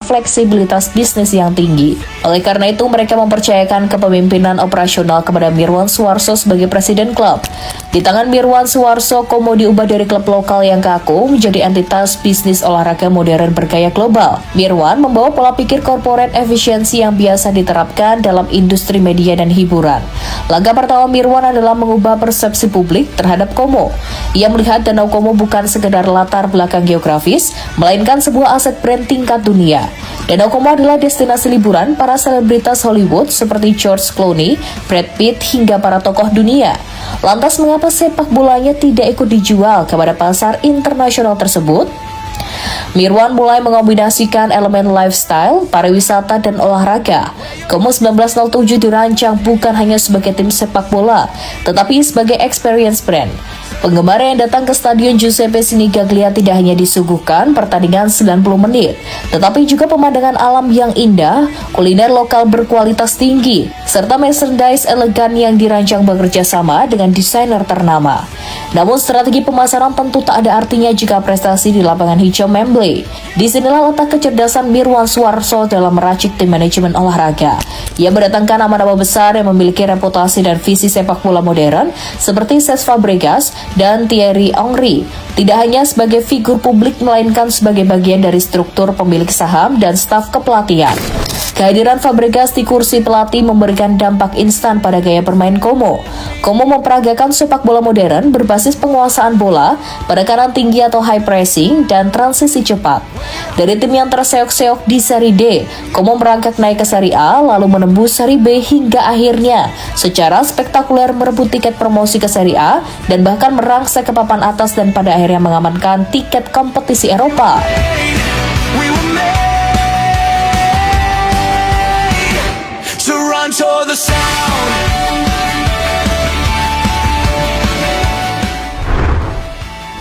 fleksibilitas bisnis yang tinggi. Oleh karena itu, mereka mempercayakan kepemimpinan operasional kepada Mirwan Suwarso sebagai presiden klub. Di tangan Mirwan Suwarso, Como diubah dari klub lokal yang kaku menjadi entitas bisnis olahraga modern bergaya global. Mirwan membawa pola pikir corporate efisiensi yang biasa diterapkan dalam industri media dan hiburan. Langkah pertama Mirwan adalah mengubah persepsi publik terhadap Como. Ia melihat Danau Como bukan sekedar latar belakang geografis, melainkan sebuah aset brand tingkat dunia. Danau Como adalah destinasi liburan para selebritas Hollywood seperti George Clooney, Brad Pitt, hingga para tokoh dunia. Lantas mengapa sepak bolanya tidak ikut dijual kepada pasar internasional tersebut? Mirwan mulai mengombinasikan elemen lifestyle, pariwisata, dan olahraga. Como 1907 dirancang bukan hanya sebagai tim sepak bola, tetapi sebagai experience brand. Penggemar yang datang ke Stadion Giuseppe Sinigaglia tidak hanya disuguhkan pertandingan 90 menit, tetapi juga pemandangan alam yang indah, kuliner lokal berkualitas tinggi, serta merchandise elegan yang dirancang bekerja sama dengan desainer ternama. Namun strategi pemasaran tentu tak ada artinya jika prestasi di lapangan hijau Wembley. Disinilah letak kecerdasan Mirwan Suwarso dalam meracik tim manajemen olahraga. Ia mendatangkan nama-nama besar yang memiliki reputasi dan visi sepak bola modern seperti Cesc Fabregas dan Thierry Henry, tidak hanya sebagai figur publik melainkan sebagai bagian dari struktur pemilik saham dan staf kepelatihan. Kehadiran Fabregas di kursi pelatih memberikan dampak instan pada gaya bermain Como. Como memperagakan sepak bola modern berbasis penguasaan bola, penekanan tinggi atau high pressing, dan transisi cepat. Dari tim yang terseok-seok di Serie D, Como merangkak naik ke Serie A, lalu menembus Serie B hingga akhirnya secara spektakuler merebut tiket promosi ke Serie A dan bahkan merangsek ke papan atas dan pada akhirnya mengamankan tiket kompetisi Eropa.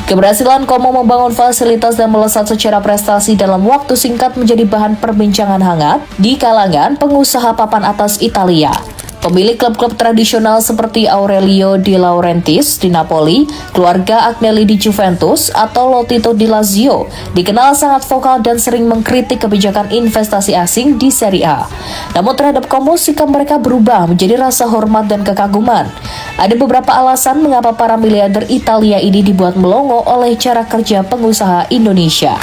Keberhasilan Como membangun fasilitas dan melesat secara prestasi dalam waktu singkat menjadi bahan perbincangan hangat di kalangan pengusaha papan atas Italia. Pemilik klub-klub tradisional seperti Aurelio De Laurentiis di Napoli, keluarga Agnelli di Juventus, atau Lotito di Lazio dikenal sangat vokal dan sering mengkritik kebijakan investasi asing di Serie A. Namun terhadap Como, sikap mereka berubah menjadi rasa hormat dan kekaguman. Ada beberapa alasan mengapa para miliarder Italia ini dibuat melongo oleh cara kerja pengusaha Indonesia.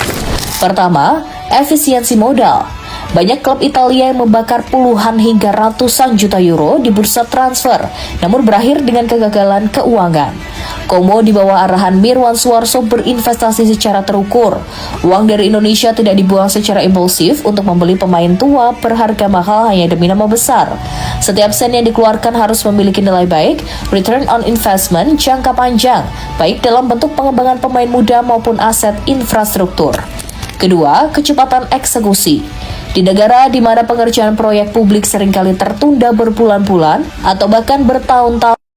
Pertama, efisiensi modal. Banyak klub Italia yang membakar puluhan hingga ratusan juta euro di bursa transfer, namun berakhir dengan kegagalan keuangan. Como di bawah arahan Mirwan Suwarso berinvestasi secara terukur. Uang dari Indonesia tidak dibuang secara impulsif untuk membeli pemain tua berharga mahal hanya demi nama besar. Setiap sen yang dikeluarkan harus memiliki nilai baik, return on investment jangka panjang, baik dalam bentuk pengembangan pemain muda maupun aset infrastruktur. Kedua, kecepatan eksekusi. Di negara di mana pengerjaan proyek publik seringkali tertunda berbulan-bulan atau bahkan bertahun-tahun,